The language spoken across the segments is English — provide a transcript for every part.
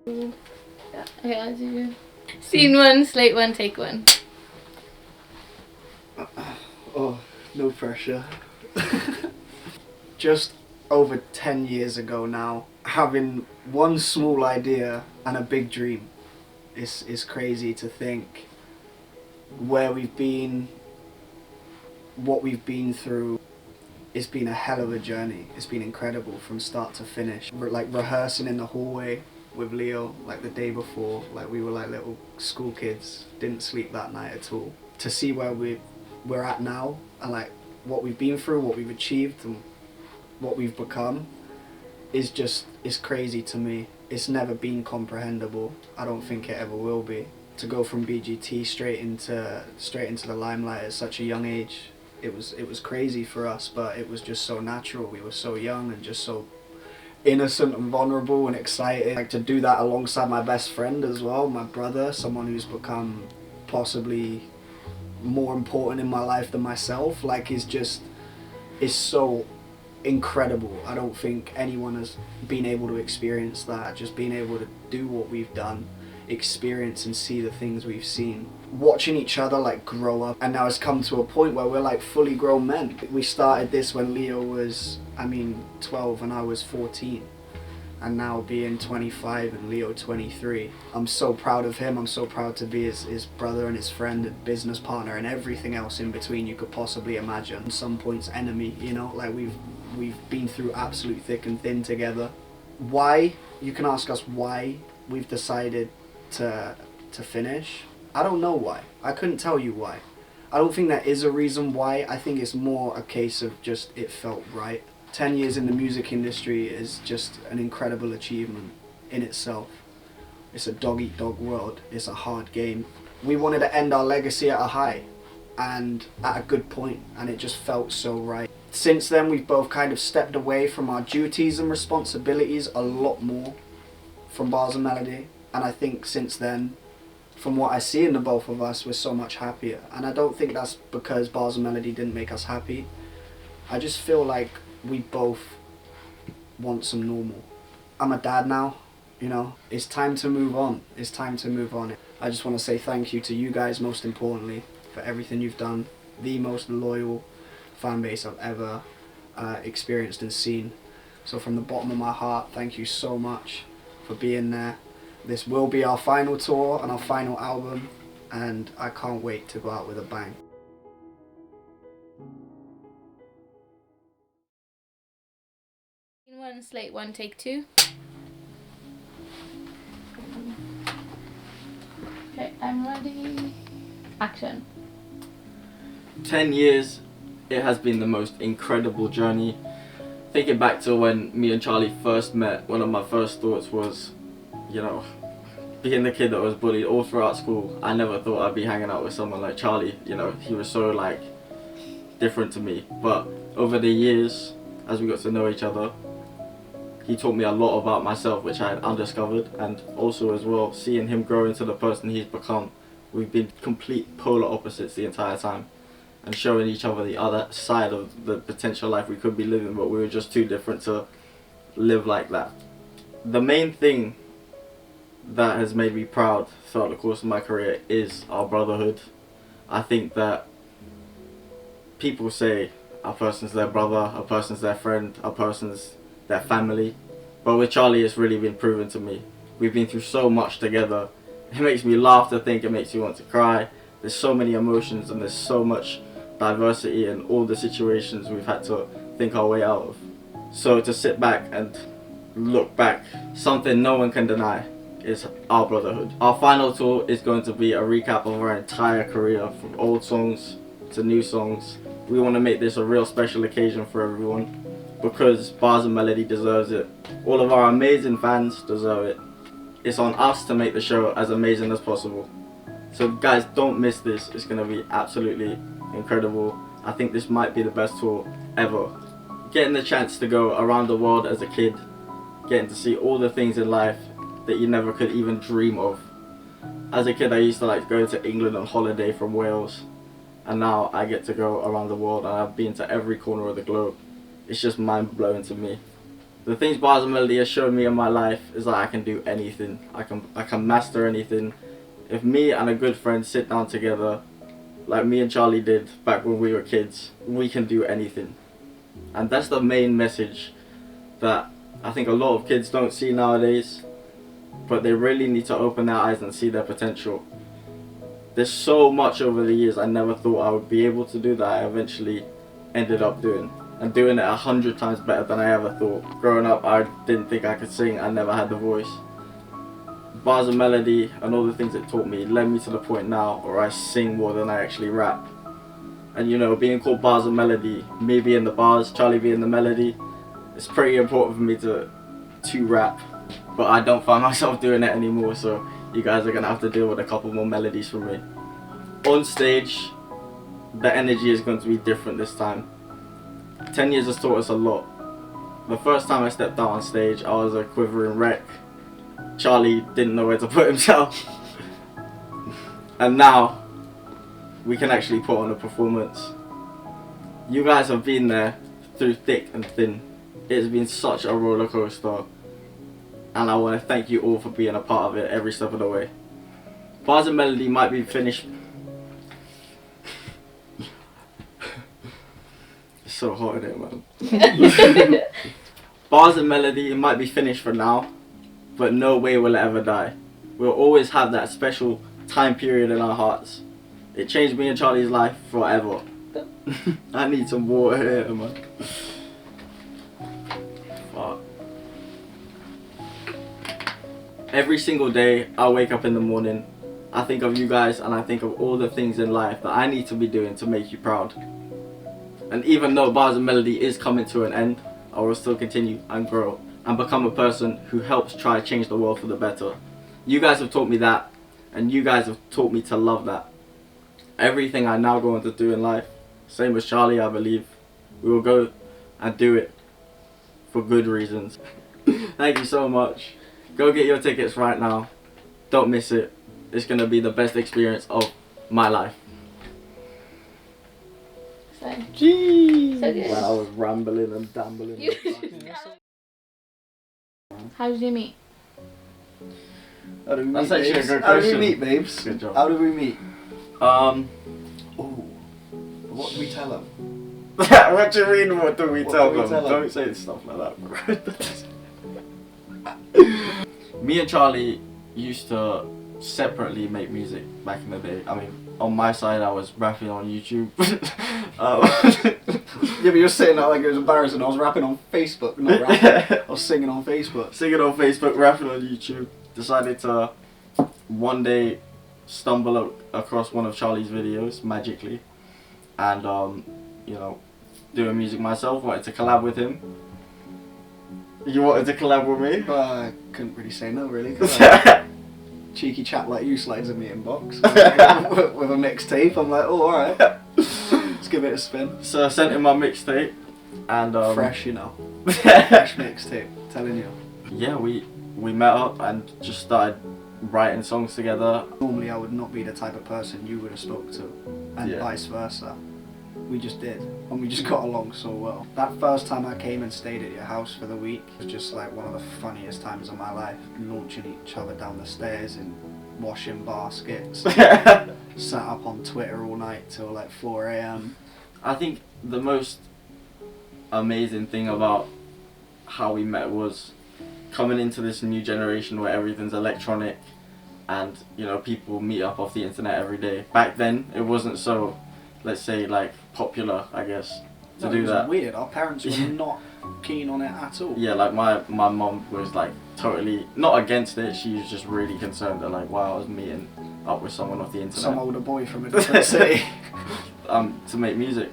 Yeah, I'll do. Scene 1, slate 1, take 1. Oh, no pressure. Just over 10 years ago now, having one small idea and a big dream. It's crazy to think where we've been, what we've been through. It's been a hell of a journey. It's been incredible from start to finish. We're like rehearsing in the hallway with Leo like the day before, like we were like little school kids, didn't sleep that night at all. To see where we're at now and like what we've been through, what we've achieved and what we've become is crazy to me. It's never been comprehensible. I don't think it ever will be. To go from BGT straight into the limelight at such a young age, it was crazy for us, but it was just so natural. We were so young and just so innocent and vulnerable and excited. Like to do that alongside my best friend as well, my brother, someone who's become possibly more important in my life than myself, like is so incredible. I don't think anyone has been able to experience that, just being able to do what we've done, experience and see the things we've seen, watching each other like grow up, and now it's come to a point where we're like fully grown men. We started this when Leo was 12 and I was 14, and now being 25 and Leo 23, I'm so proud of him. I'm so proud to be his brother and his friend and business partner and everything else in between you could possibly imagine. At some points enemy, you know, like we've been through absolute thick and thin together. Why? You can ask us why we've decided to finish. I don't know why. I couldn't tell you why. I don't think there is a reason why. I think it's more a case of just it felt right. 10 years in the music industry is just an incredible achievement in itself. It's a dog-eat-dog world. It's a hard game. We wanted to end our legacy at a high and at a good point, and it just felt so right. Since then, we've both kind of stepped away from our duties and responsibilities a lot more from Bars and Melody, and I think since then, from what I see in the both of us, we're so much happier. And I don't think that's because Bars and Melody didn't make us happy. I just feel like we both want some normal. I'm a dad now, you know. It's time to move on. It's time to move on. I just want to say thank you to you guys, most importantly, for everything you've done. The most loyal fan base I've ever experienced and seen. So from the bottom of my heart, thank you so much for being there. This will be our final tour and our final album, and I can't wait to go out with a bang. Scene 1, slate 1, take 2. Okay, I'm ready. Action. 10 years, it has been the most incredible journey. Thinking back to when me and Charlie first met, one of my first thoughts was, you know, being the kid that was bullied all throughout school, I never thought I'd be hanging out with someone like Charlie. You know, he was so like different to me. But over the years, as we got to know each other, he taught me a lot about myself, which I had undiscovered, and also as well, seeing him grow into the person he's become. We've been complete polar opposites the entire time, and showing each other the other side of the potential life we could be living, but we were just too different to live like that. The main thing that has made me proud throughout the course of my career is our brotherhood. I think that people say a person's their brother, a person's their friend, a person's their family, but with Charlie it's really been proven to me. We've been through so much together. It makes me laugh to think, it makes me want to cry. There's so many emotions and there's so much diversity in all the situations we've had to think our way out of. So to sit back and look back, something no one can deny is our brotherhood. Our final tour is going to be a recap of our entire career, from old songs to new songs. We want to make this a real special occasion for everyone, because Bars and Melody deserves it. All of our amazing fans deserve it. It's on us to make the show as amazing as possible. So guys, don't miss this. It's going to be absolutely incredible. I think this might be the best tour ever. Getting the chance to go around the world as a kid, getting to see all the things in life that you never could even dream of. As a kid I used to like go to England on holiday from Wales, and now I get to go around the world and I've been to every corner of the globe. It's just mind blowing to me. The things Bars and Melody has shown me in my life is that I can do anything. I can master anything. If me and a good friend sit down together, like me and Charlie did back when we were kids, we can do anything. And that's the main message that I think a lot of kids don't see nowadays, but they really need to open their eyes and see their potential. There's so much over the years I never thought I would be able to do that I eventually ended up doing. And doing it 100 times better than I ever thought. Growing up, I didn't think I could sing. I never had the voice. Bars and Melody and all the things it taught me led me to the point now where I sing more than I actually rap. And you know, being called Bars and Melody, me being the bars, Charlie being the melody, it's pretty important for me to rap. But I don't find myself doing it anymore, so you guys are gonna have to deal with a couple more melodies from me. On stage, the energy is going to be different this time. 10 years has taught us a lot. The first time I stepped out on stage, I was a quivering wreck. Charlie didn't know where to put himself. And now, we can actually put on a performance. You guys have been there through thick and thin. It's been such a roller coaster. And I want to thank you all for being a part of it every step of the way. Bars and Melody might be finished. It's so hot in here, man. Bars and Melody might be finished for now, but no way will it ever die. We'll always have that special time period in our hearts. It changed me and Charlie's life forever. I need some water here, man. Fuck. Every single day I wake up in the morning, I think of you guys and I think of all the things in life that I need to be doing to make you proud. And even though Bars and Melody is coming to an end, I will still continue and grow and become a person who helps try to change the world for the better. You guys have taught me that, and you guys have taught me to love that. Everything I now go on to do in life, same as Charlie, I believe, we will go and do it for good reasons. Thank you so much. Go get your tickets right now. Don't miss it. It's going to be the best experience of my life. So, Jeez. So good. When I was rambling and dambling. how did you meet? How did we That's meet, actually a babes? good How did we question. meet, babes? Good job. How did we meet? What What did we tell them? do you mean, what do we What tell do we them? tell them? Don't say stuff like that. Me and Charlie used to separately make music back in the day. I mean, on my side I was rapping on YouTube. Yeah, but you're saying that like it was embarrassing. I was rapping on Facebook, not rapping. I was singing on Facebook. Singing on Facebook, rapping on YouTube. Decided to one day stumble across one of Charlie's videos magically, and you know, doing music myself. Wanted to collab with him. You wanted to collab with me? I couldn't really say no, really. Could I? Cheeky chap like you slides in the inbox with a mixtape. I'm like, oh, alright. Let's give it a spin. So I sent him my mixtape, and Fresh, you know. Fresh mixtape, telling you. yeah, we met up and just started writing songs together. Normally I would not be the type of person you would have spoke to, and Yeah. vice versa. We just did, and we just got along so well. That first time I came and stayed at your house for the week was just like one of the funniest times of my life. Launching each other down the stairs and washing baskets. Sat up on Twitter all night till like 4 AM. I think the most amazing thing about how we met was coming into this new generation where everything's electronic and, you know, people meet up off the internet every day. Back then, it wasn't so, let's say, like, popular, I guess, to No, do it was that. weird. Our parents were Yeah. not keen on it at all. Yeah, like my mom was like totally not against it. She was just really concerned that like why I was meeting up with someone off the internet. Some older boy from a different city. To make music.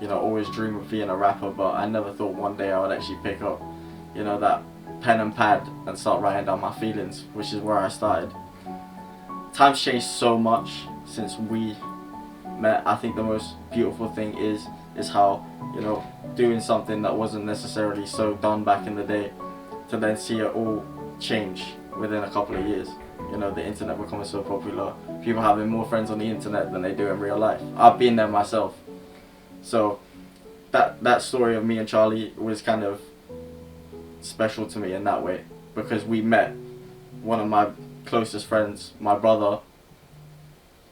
You know, always dream of being a rapper, but I never thought one day I would actually pick up, you know, that pen and pad and start writing down my feelings, which is where I started. Times changed so much since we met. I think the most beautiful thing is how, you know, doing something that wasn't necessarily so done back in the day, to then see it all change within a couple of years. You know, the internet becoming so popular, people having more friends on the internet than they do in real life. I've been there myself. So that story of me and Charlie was kind of special to me in that way, because we met one of my closest friends, my brother,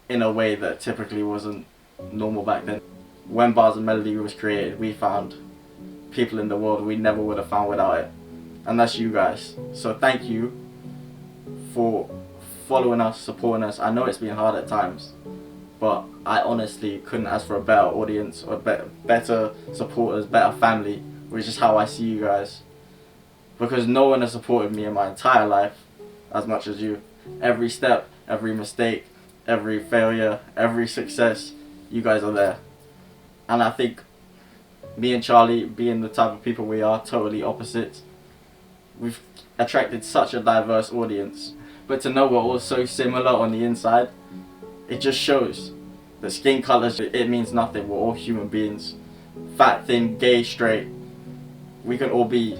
in a way that typically wasn't normal back then. When Bars and Melody was created, we found people in the world we never would have found without it, and that's you guys. So thank you for following us, supporting us. I know it's been hard at times, but I honestly couldn't ask for a better audience or better supporters, better family, which is how I see you guys. Because no one has supported me in my entire life as much as you. Every step, every mistake, every failure, every success, you guys are there. And I think me and Charlie, being the type of people we are, totally opposites, we've attracted such a diverse audience. But to know we're all so similar on the inside, it just shows that skin colours, it means nothing. We're all human beings. Fat, thin, gay, straight. We can all be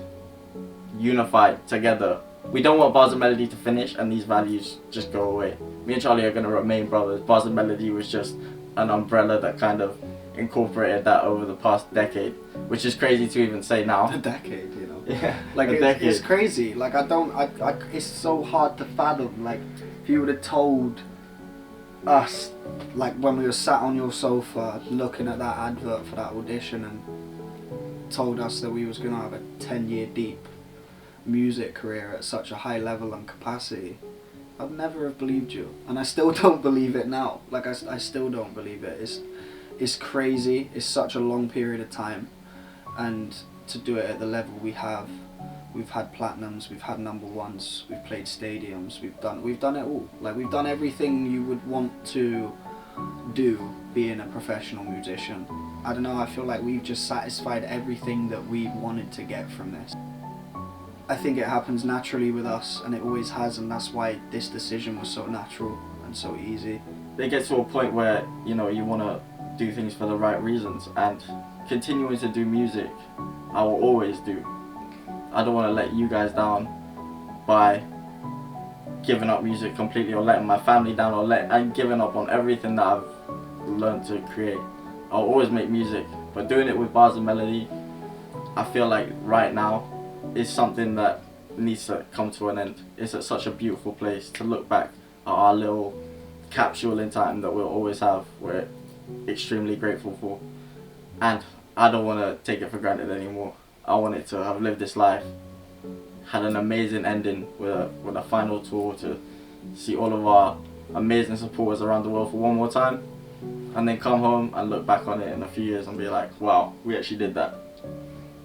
unified together. We don't want Bars and Melody to finish and these values just go away. Me and Charlie are going to remain brothers. Bars and Melody was just an umbrella that kind of incorporated that over the past decade, which is crazy to even say now. A decade, you know. Yeah, Like a decade. it's crazy. Like it's so hard to fathom. Like if you would have told us, like when we were sat on your sofa looking at that advert for that audition and told us that we was gonna have a 10-year deep music career at such a high level and capacity, I'd never have believed you, and I still don't believe it now. Like I still don't believe it. It's crazy. It's such a long period of time, and to do it at the level we have, we've had platinums, we've had number ones, we've played stadiums, we've done it all. Like we've done everything you would want to do being a professional musician. I don't know, I feel like we've just satisfied everything that we wanted to get from this. I think it happens naturally with us, and it always has, and that's why this decision was so natural and so easy. It gets to a point where, you know, you want to do things for the right reasons, and continuing to do music, I will always do. I don't want to let you guys down by giving up music completely, or letting my family down, or I'm giving up on everything that I've learned to create. I'll always make music, but doing it with Bars and Melody, I feel like right now is something that needs to come to an end. It's at such a beautiful place to look back at our little capsule in time that we'll always have. We're extremely grateful for, and I don't want to take it for granted anymore. I want it to have lived this life, had an amazing ending with a final tour to see all of our amazing supporters around the world for one more time, and then come home and look back on it in a few years and be like, wow, we actually did that.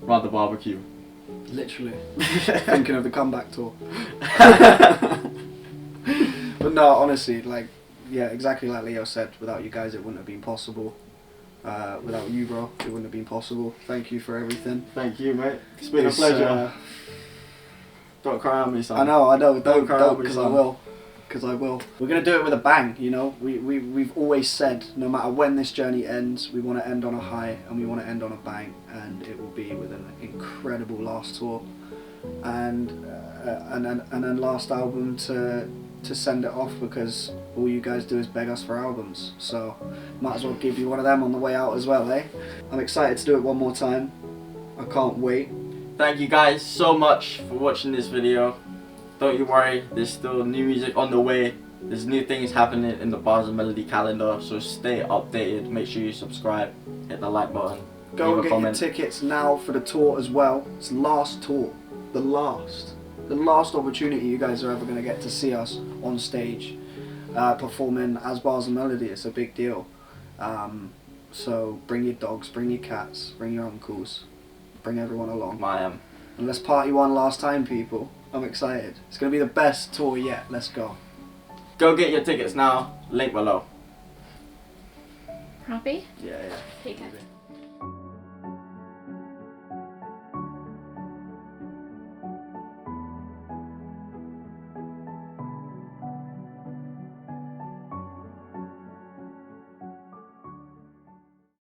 Round the barbecue. Literally. Thinking of the comeback tour. But no, honestly, like, yeah, exactly like Leo said, without you guys it wouldn't have been possible. Without you, bro, it wouldn't have been possible. Thank you for everything. Thank you, mate. It's been a pleasure. Don't cry on me, son. I know, don't, cry on me, because son. I will. We're going to do it with a bang, you know. We've always said, no matter when this journey ends, we want to end on a high and we want to end on a bang, and it will be with an incredible last tour and then last album to send it off, because all you guys do is beg us for albums, so might as well give you one of them on the way out as well, eh? I'm excited to do it one more time. I can't wait. Thank you guys so much for watching this video. Don't you worry, there's still new music on the way. There's new things happening in the Bars and Melody calendar, so stay updated. Make sure you subscribe, hit the like button, Go and leave a get comment. your tickets now for the tour as well. It's last tour. The last opportunity you guys are ever going to get to see us on stage performing as Bars and Melody. It's a big deal. So bring your dogs, bring your cats, bring your uncles, bring everyone along. And let's party one last time, people. I'm excited. It's going to be the best tour yet. Let's go. Go get your tickets now, link below. Happy? Yeah. Take it.